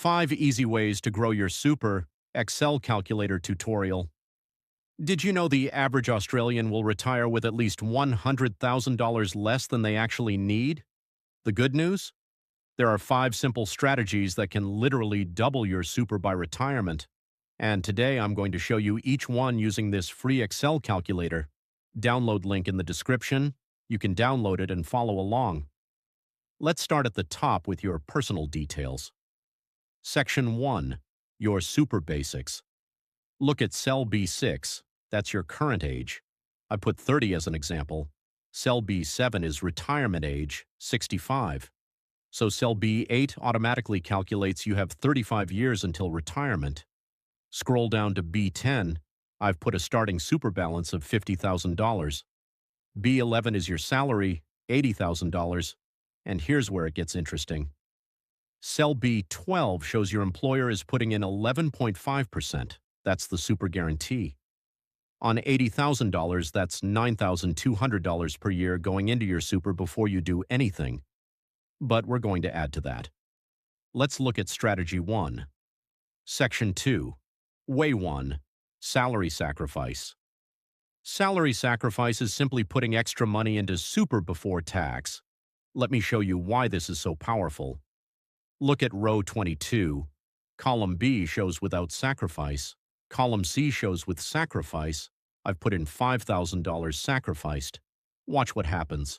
5 easy ways to grow your super Excel calculator tutorial. Did you know the average Australian will retire with at least $100,000 less than they actually need? The good news? There are 5 simple strategies that can literally double your super by retirement. And today I'm going to show you each one using this free Excel calculator. Download link in the description. You can download it and follow along. Let's start at the top with your personal details. Section 1. Your super basics. Look at cell B6. That's your current age. I put 30 as an example. Cell B7 is retirement age, 65. So cell B8 automatically calculates you have 35 years until retirement. Scroll down to B10. I've put a starting super balance of $50,000. B11 is your salary, $80,000. And here's where it gets interesting. Cell B12 shows your employer is putting in 11.5%. That's the super guarantee. On $80,000, that's $9,200 per year going into your super before you do anything. But we're going to add to that. Let's look at Strategy 1. Section 2. Way 1. Salary sacrifice. Salary sacrifice is simply putting extra money into super before tax. Let me show you why this is so powerful. Look at row 22. Column B shows without sacrifice. Column C shows with sacrifice. I've put in $5,000 sacrificed. Watch what happens.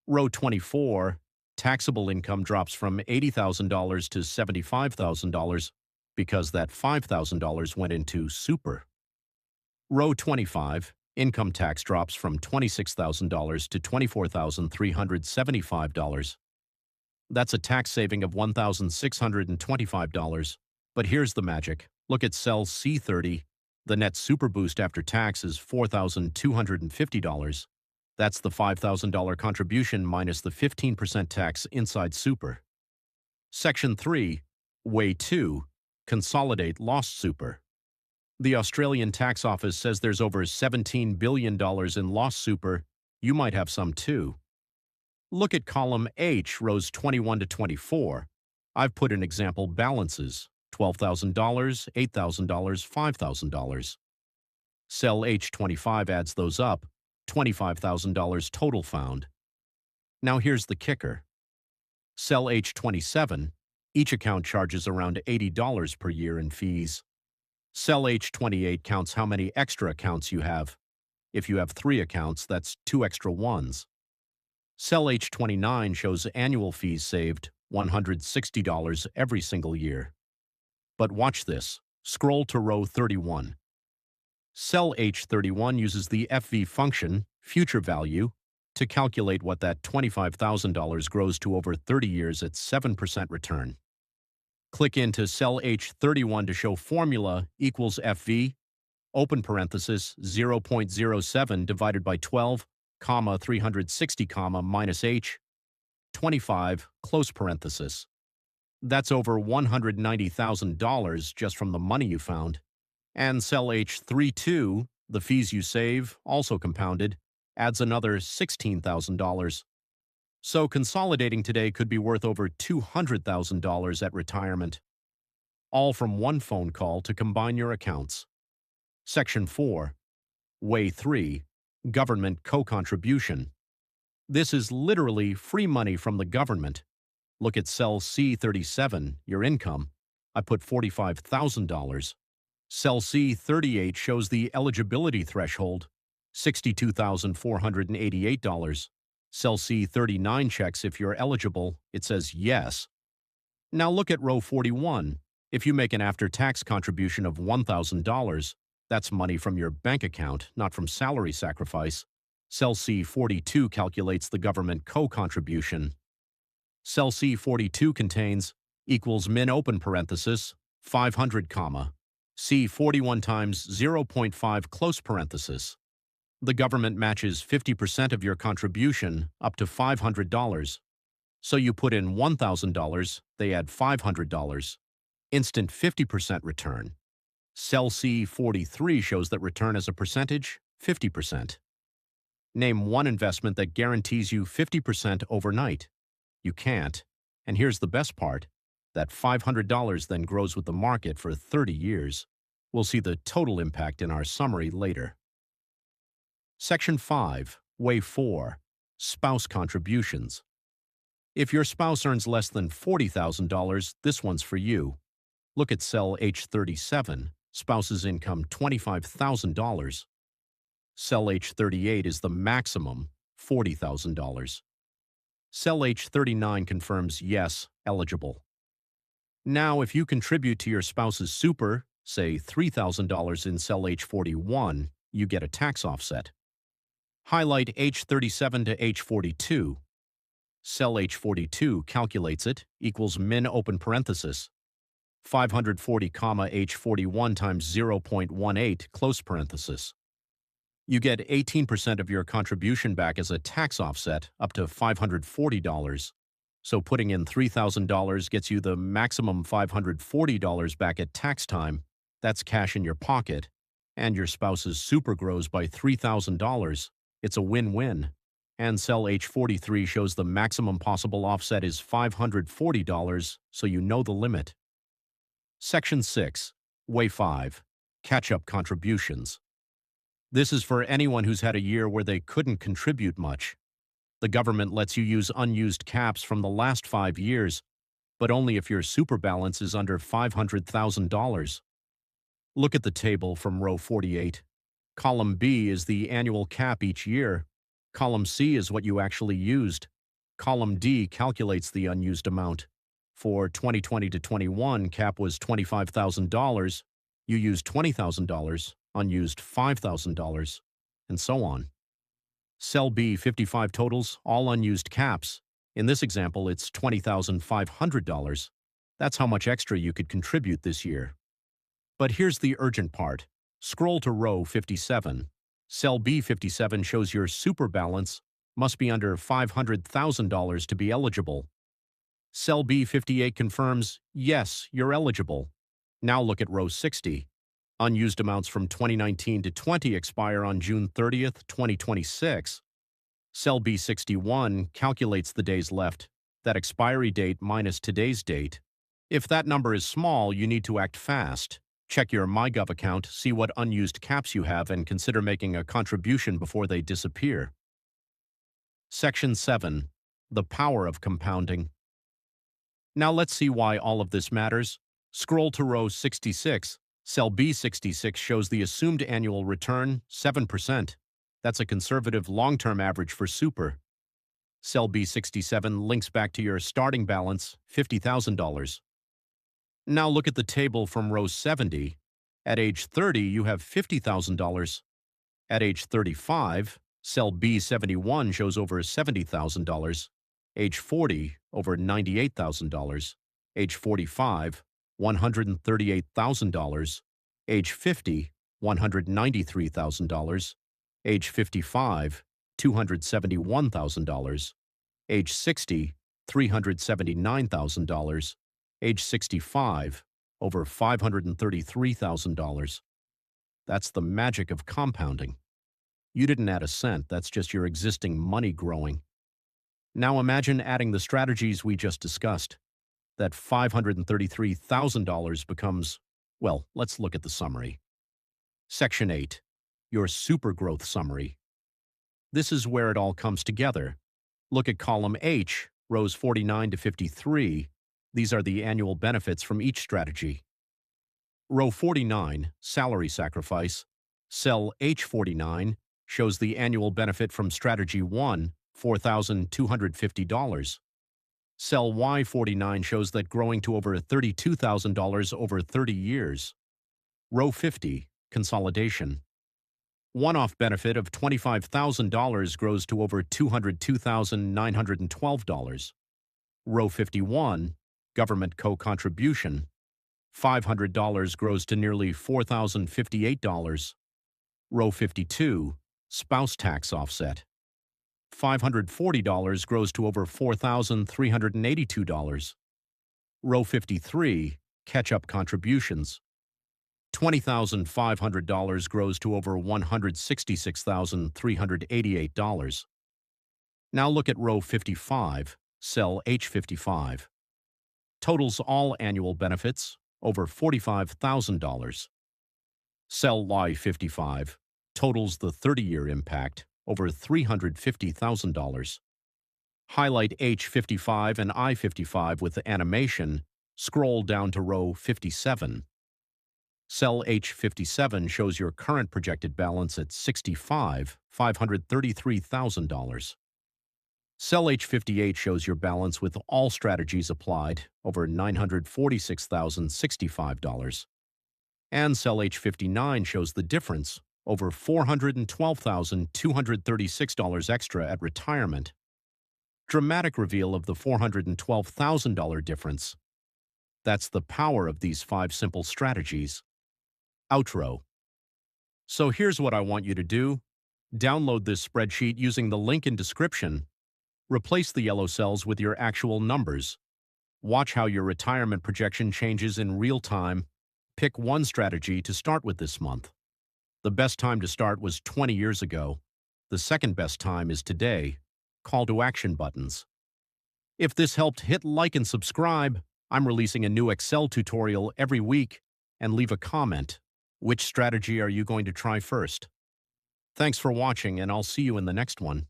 Row 24. Taxable income drops from $80,000 to $75,000 because that $5,000 went into super. Row 25. Income tax drops from $26,000 to $24,375. That's a tax saving of $1,625. But here's the magic. Look at cell C30. The net super boost after tax is $4,250. That's the $5,000 contribution minus the 15% tax inside super. Section 3. Way 2. Consolidate Lost Super. The Australian Tax Office says there's over $17 billion in lost super. You might have some too. Look at column H, rows 21 to 24. I've put in example balances. $12,000, $8,000, $5,000. Cell H25 adds those up, $25,000 total found. Now here's the kicker. Cell H27, each account charges around $80 per year in fees. Cell H28 counts how many extra accounts you have. If you have 3 accounts, that's 2 extra ones. Cell H29 shows annual fees saved, $160 every single year. But watch this. Scroll to row 31. Cell H31 uses the FV function, future value, to calculate what that $25,000 grows to over 30 years at 7% return. Click into cell H31 to show formula equals FV, open parenthesis, 0.07 divided by 12, comma, 360, comma, minus H, 25, close parenthesis. That's over $190,000 just from the money you found. And cell H32, the fees you save, also compounded, adds another $16,000. So consolidating today could be worth over $200,000 at retirement. All from one phone call to combine your accounts. Section 4. Way 3. Government co-contribution. This is literally free money from the government. Look at cell C37, your income. I put $45,000. Cell C38 shows the eligibility threshold, $62,488. Cell C39 checks if you're eligible. It says yes. Now look at row 41. If you make an after-tax contribution of $1,000, that's money from your bank account, not from salary sacrifice. Cell C42 calculates the government co-contribution. Cell C42 contains equals min open parenthesis 500 comma C41 times 0.5 close parenthesis. The government matches 50% of your contribution up to $500. So you put in $1,000, they add $500. Instant 50% return. Cell C43 shows that return as a percentage, 50%. Name one investment that guarantees you 50% overnight. You can't. And here's the best part. That $500 then grows with the market for 30 years. We'll see the total impact in our summary later. Section 5, Way 4, Spouse Contributions. If your spouse earns less than $40,000, this one's for you. Look at cell H37, spouse's income $25,000. Cell H38 is the maximum, $40,000. Cell H39 confirms yes, eligible. Now, if you contribute to your spouse's super, say $3,000 in cell H41, you get a tax offset. Highlight H37 to H42. Cell H42 calculates it, equals min open parenthesis, 540, H41 times 0.18, close parenthesis. You get 18% of your contribution back as a tax offset, up to $540. So putting in $3,000 gets you the maximum $540 back at tax time. That's cash in your pocket. And your spouse's super grows by $3,000. It's a win-win. And cell H43 shows the maximum possible offset is $540, so you know the limit. Section 6, Way 5, Catch-up Contributions. This is for anyone who's had a year where they couldn't contribute much. The government lets you use unused caps from the last 5 years, but only if your super balance is under $500,000. Look at the table from row 48. Column B is the annual cap each year. Column C is what you actually used. Column D calculates the unused amount. For 2020 to 21, cap was $25,000. You used $20,000, unused $5,000, and so on. Cell B 55 totals, all unused caps. In this example, it's $20,500. That's how much extra you could contribute this year. But here's the urgent part. Scroll to row 57. Cell B57 shows your super balance must be under $500,000 to be eligible. Cell B58 confirms, yes, you're eligible. Now look at row 60. Unused amounts from 2019 to 20 expire on June 30th, 2026. Cell B61 calculates the days left, that expiry date minus today's date. If that number is small, you need to act fast. Check your MyGov account, see what unused caps you have, and consider making a contribution before they disappear. Section 7. The Power of Compounding. Now let's see why all of this matters. Scroll to row 66. Cell B66 shows the assumed annual return, 7%. That's a conservative long-term average for super. Cell B67 links back to your starting balance, $50,000. Now look at the table from row 70. At age 30, you have $50,000. At age 35, cell B71 shows over $70,000. Age 40, over $98,000. Age 45, $138,000. Age 50, $193,000. Age 55, $271,000. Age 60, $379,000. Age 65, over $533,000. That's the magic of compounding. You didn't add a cent, that's just your existing money growing. Now imagine adding the strategies we just discussed. That $533,000 becomes, well, let's look at the summary. Section 8, your super growth summary. This is where it all comes together. Look at column H, rows 49 to 53. These are the annual benefits from each strategy. Row 49, salary sacrifice. Cell H49 shows the annual benefit from strategy 1, $4,250. Cell Y49 shows that growing to over $32,000 over 30 years. Row 50, consolidation. One-off benefit of $25,000 grows to over $202,912. Row 51, government co-contribution. $500 grows to nearly $4,058. Row 52, spouse tax offset. $540 grows to over $4,382. Row 53, catch-up contributions. $20,500 grows to over $166,388. Now look at row 55, cell H55. totals all annual benefits, over $45,000. Sell Y55, totals the 30-year impact, over $350,000. Highlight H55 and I55 with the animation, scroll down to row 57. Cell H57 shows your current projected balance at $533,000. Cell H58 shows your balance with all strategies applied, over $946,065. And cell H59 shows the difference, over $412,236 extra at retirement. Dramatic reveal of the $412,000 difference. That's the power of these 5 simple strategies. Outro. So here's what I want you to do. Download this spreadsheet using the link in description. Replace the yellow cells with your actual numbers. Watch how your retirement projection changes in real time. Pick one strategy to start with this month. The best time to start was 20 years ago. The second best time is today. Call to action buttons. If this helped, hit like and subscribe. I'm releasing a new Excel tutorial every week. And leave a comment. Which strategy are you going to try first? Thanks for watching, and I'll see you in the next one.